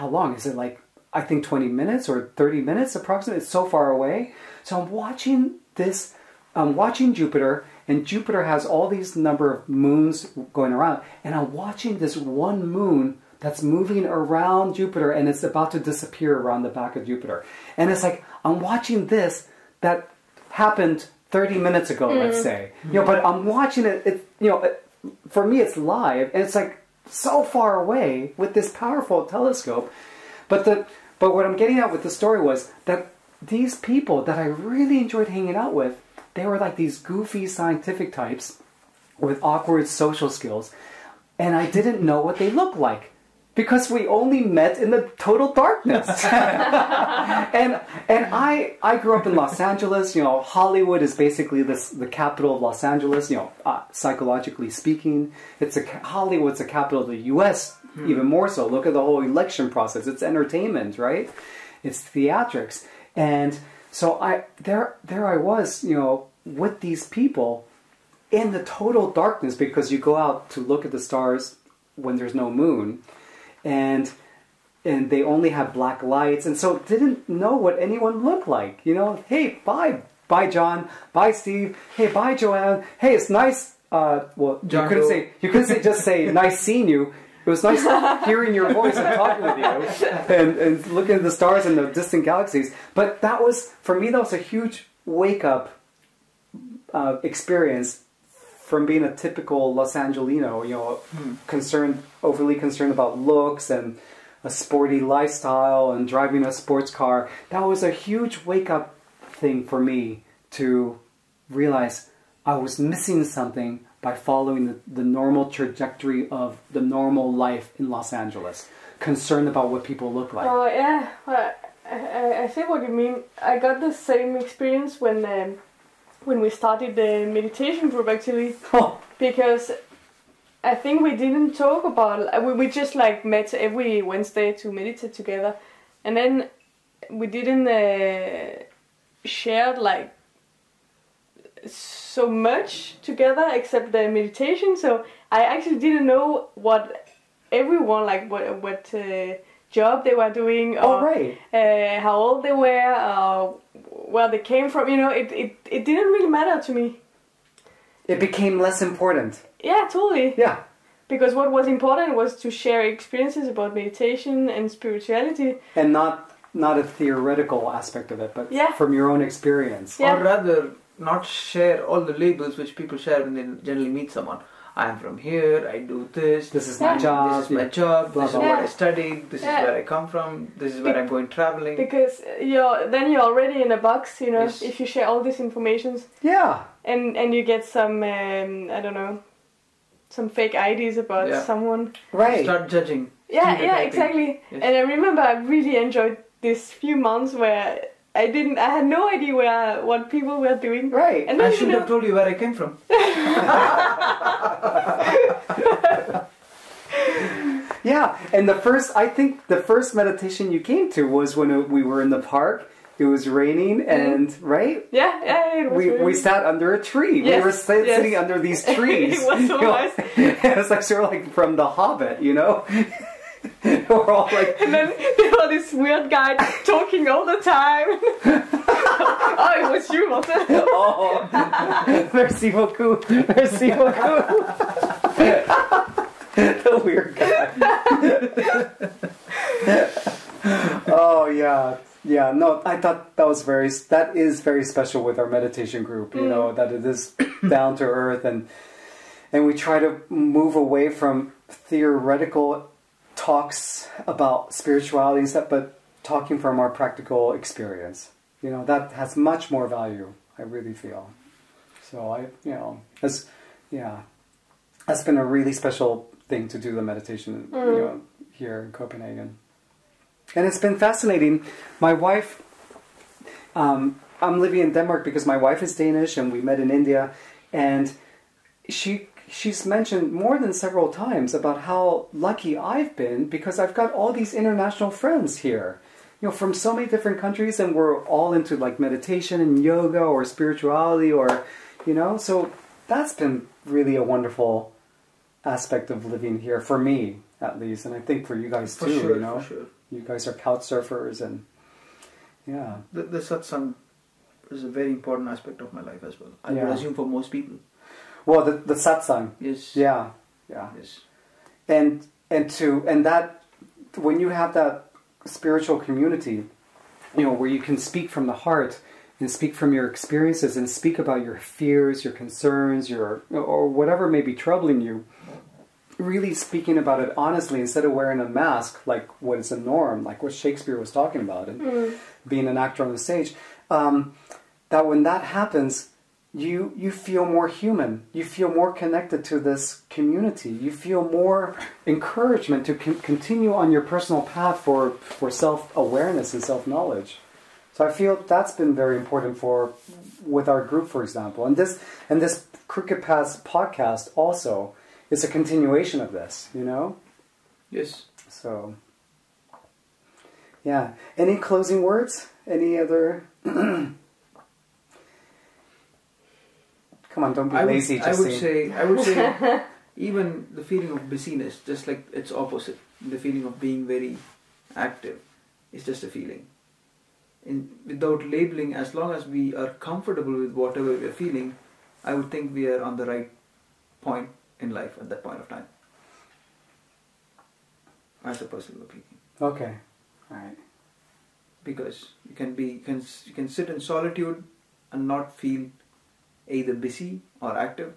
long is it? Like, I think 20 minutes or 30 minutes approximately. It's so far away. So I'm watching this. I'm watching Jupiter, and Jupiter has all these number of moons going around, and I'm watching this one moon that's moving around Jupiter, and it's about to disappear around the back of Jupiter. And it's like, I'm watching this that happened 30 minutes ago, let's say. But I'm watching it, for me it's live, and it's like so far away with this powerful telescope. But what I'm getting at with the story was that these people that I really enjoyed hanging out with, they were like these goofy scientific types with awkward social skills, and I didn't know what they looked like because we only met in the total darkness. and I grew up in Los Angeles. Hollywood is basically the capital of Los Angeles. Psychologically speaking, Hollywood's the capital of the U.S. Even more so. Look at the whole election process. It's entertainment, right? It's theatrics. And so there I was, with these people in the total darkness, because you go out to look at the stars when there's no moon, and they only have black lights, and so didn't know what anyone looked like. Hey, bye John, bye Steve, hey, bye Joanne, hey, it's nice. Well, John you couldn't say just say nice seeing you. It was nice hearing your voice and talking with you and looking at the stars and the distant galaxies. But that was, for me, that was a huge wake-up experience from being a typical Los Angelino, you know, overly concerned about looks and a sporty lifestyle and driving a sports car. That was a huge wake-up thing for me to realize I was missing something by following the normal trajectory of the normal life in Los Angeles, concerned about what people look like. Oh yeah, well, I see what you mean. I got the same experience when we started the meditation group actually, because I think we didn't talk about it. We just like met every Wednesday to meditate together, and then we didn't share like so much together except the meditation. So I actually didn't know what everyone, like what job they were doing, or how old they were, or where they came from. You know, it didn't really matter to me. It became less important. Yeah, totally. Yeah. Because what was important was to share experiences about meditation and spirituality. And not a theoretical aspect of it, but from your own experience. Yeah. Or rather, not share all the labels which people share when they generally meet someone. I am from here, I do this. This is my job. This is my job. This is what I studied. This is where I come from. This is where I'm going traveling. Because then you're already in a box, you know, if you share all these informations. Yeah. And you get some, I don't know, some fake ideas about someone. Right. Start judging. Yeah, exactly. Yes. And I remember I really enjoyed these few months where I had no idea what people were doing. Right. And I should have told you where I came from. Yeah, and I think the first meditation you came to was when we were in the park. It was raining, and right? Yeah, it was raining. We sat under a tree. Yes, we were sitting under these trees. It was so nice. It was like sort of like from The Hobbit, you know. We're all like, and then there was this weird guy talking all the time. Oh, it was you, wasn't it? Oh, merci beaucoup, merci beaucoup. The weird guy. Oh yeah. No, I thought that is very special with our meditation group. You know, that it is down to earth, and we try to move away from theoretical talks about spirituality and stuff, but talking from our practical experience. You know, that has much more value, I really feel. So that's been a really special thing to do the meditation, you know, here in Copenhagen. And it's been fascinating. My wife, I'm living in Denmark because my wife is Danish and we met in India, and she's mentioned more than several times about how lucky I've been because I've got all these international friends here, you know, from so many different countries, and we're all into like meditation and yoga or spirituality, or, you know, so that's been really a wonderful aspect of living here for me, at least, and I think for you guys too. For sure, you know, for sure. You guys are couch surfers, and yeah, the satsang is a very important aspect of my life as well. I would assume for most people. Well, the satsang. Yes. Yeah. Yes. And that when you have that spiritual community, you know, where you can speak from the heart and speak from your experiences and speak about your fears, your concerns, or whatever may be troubling you, really speaking about it honestly instead of wearing a mask like what is a norm, like what Shakespeare was talking about, and being an actor on the stage, that when that happens, you feel more human. You feel more connected to this community. You feel more encouragement to continue on your personal path for self-awareness and self-knowledge. So I feel that's been very important with our group, for example. And this Crooked Paths podcast also is a continuation of this, you know? Yes. So, yeah. Any closing words? Any other... Come on, don't be lazy. I would say, even the feeling of busyness, just like its opposite, the feeling of being very active, is just a feeling. Without labeling, as long as we are comfortable with whatever we are feeling, I would think we are on the right point in life at that point of time. as a personal opinion. Okay. All right. Because you can sit in solitude and not feel either busy or active.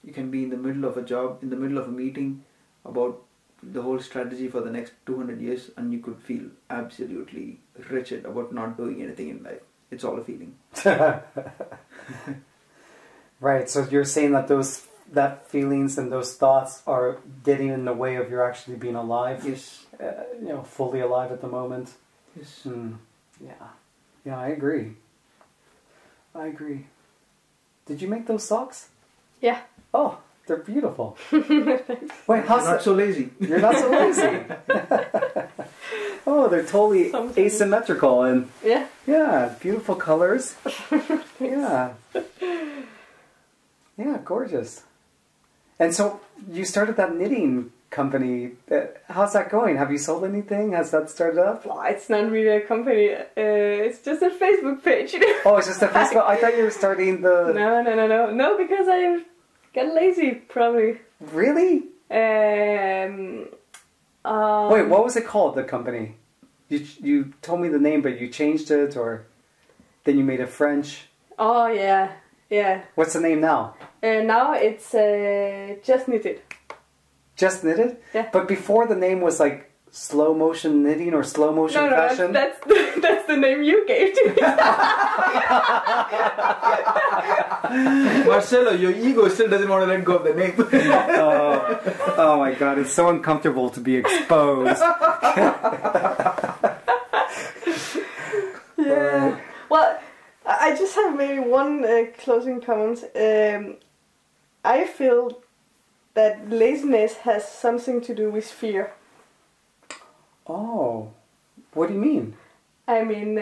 You can be in the middle of a job, in the middle of a meeting about the whole strategy for the next 200 years, and you could feel absolutely wretched about not doing anything in life. It's all a feeling. Right, so you're saying that feelings and those thoughts are getting in the way of your actually being alive? Yes. Fully alive at the moment? Yes. Yeah. Yeah, I agree. Did you make those socks? Yeah. Oh, they're beautiful. Thanks. Wait, how's You're not so lazy. You're not so lazy. Oh, they're totally Sometimes. asymmetrical and Yeah. beautiful colors. Yeah. Yeah, gorgeous. And so you started that knitting company. How's that going? Have you sold anything? Has that started up? Well, it's not really a company. It's just a Facebook page. Oh, it's just a Facebook. I thought you were starting the. No, because I got lazy, probably. Really? Wait, Wait, what was it called? The company? You told me the name, but you changed it, or then you made it French. Oh yeah. What's the name now? Now it's Just Knitted. Just Knitted? Yeah. But before the name was like slow motion knitting or slow motion fashion? No, that's the name you gave to me. Marcelo, your ego still doesn't want to let go of the name. Oh my god, it's so uncomfortable to be exposed. Yeah. Well, I just have maybe one closing comment. I feel that laziness has something to do with fear. Oh, what do you mean? I mean,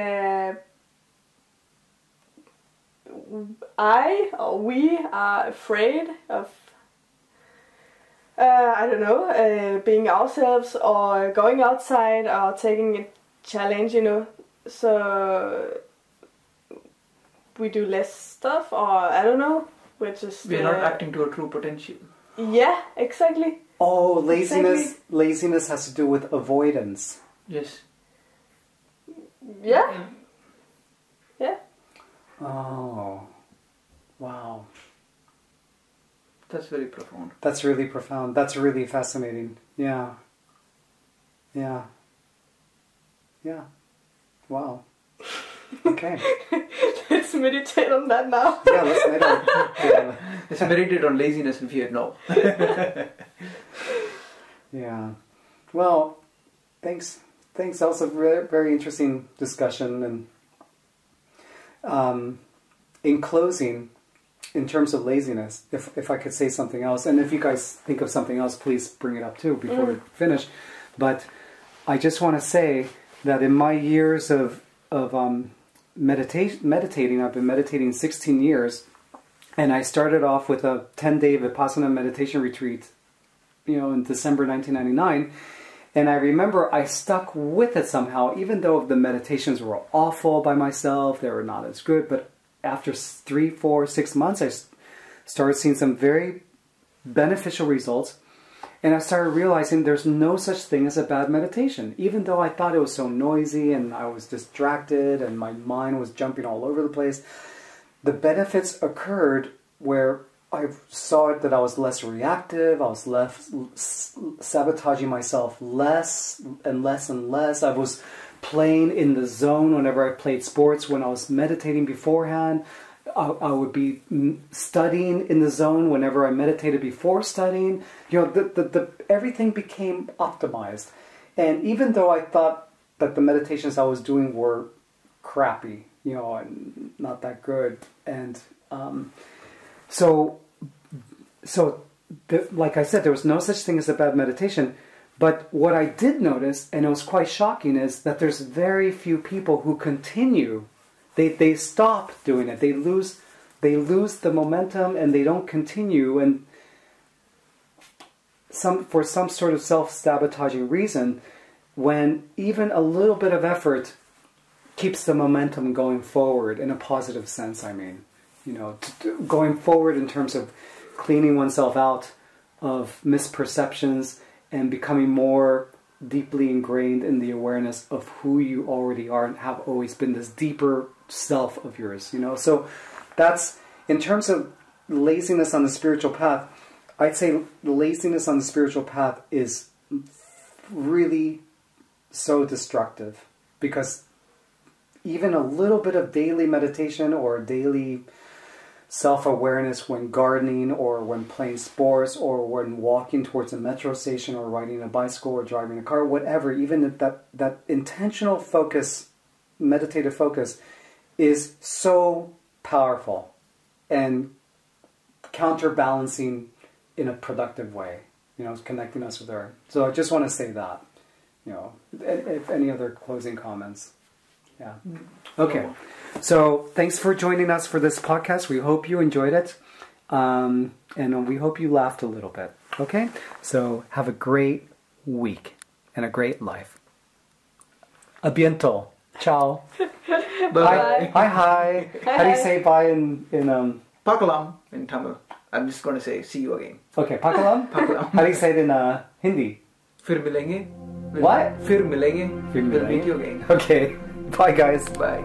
we are afraid of, being ourselves or going outside or taking a challenge, So we do less stuff, or I don't know. We're not acting to our true potential. Yeah, exactly. Oh, laziness. Exactly. Laziness has to do with avoidance. Yes. Yeah. Yeah. Oh, wow. That's very profound. That's really profound. That's really fascinating. Yeah. Wow. Okay. Let's meditate on that now. Yeah, let's meditate. Yeah. Let's meditate on laziness and fear. No. Yeah. Well, thanks. That was a very interesting discussion. And in closing, in terms of laziness, if I could say something else, and if you guys think of something else, please bring it up too before we finish. But I just want to say that in my years of meditating, I've been meditating 16 years, and I started off with a 10-day Vipassana meditation retreat, in December 1999, and I remember I stuck with it somehow, even though the meditations were awful by myself, they were not as good, but after 3, 4, 6 months, I started seeing some very beneficial results, and I started realizing there's no such thing as a bad meditation. Even though I thought it was so noisy and I was distracted and my mind was jumping all over the place, the benefits occurred where I saw that I was less reactive, I was less sabotaging myself less and less and less. I was playing in the zone whenever I played sports. When I was meditating beforehand, I would be studying in the zone whenever I meditated before studying. Everything became optimized. And even though I thought that the meditations I was doing were crappy, and not that good, and like I said, there was no such thing as a bad meditation. But what I did notice, and it was quite shocking, is that there's very few people who continue. They stop doing it. They lose the momentum and they don't continue. And for some sort of self-sabotaging reason, when even a little bit of effort keeps the momentum going forward in a positive sense, I mean, going forward in terms of cleaning oneself out of misperceptions and becoming more deeply ingrained in the awareness of who you already are and have always been, this deeper self of yours, you know. So that's, in terms of laziness on the spiritual path, I'd say laziness on the spiritual path is really so destructive, because even a little bit of daily meditation or daily self-awareness when gardening or when playing sports or when walking towards a metro station or riding a bicycle or driving a car, whatever, even that intentional focus, meditative focus, is so powerful and counterbalancing in a productive way, you know, connecting us with her. So I just want to say that, you know, if any other closing comments. Yeah. Okay. So thanks for joining us for this podcast. We hope you enjoyed it. And we hope you laughed a little bit. Okay? So have a great week and a great life. A bientôt. Ciao. Bye. Hi. Hi. How do you say bye in Pakalam in Tamil. I'm just going to say see you again. Okay, pakalam? Pakalam. How do you say it in Hindi? Fir milenge. What? Fir milenge. Fir We'll meet milenge. you again. Okay. Bye, guys. Bye.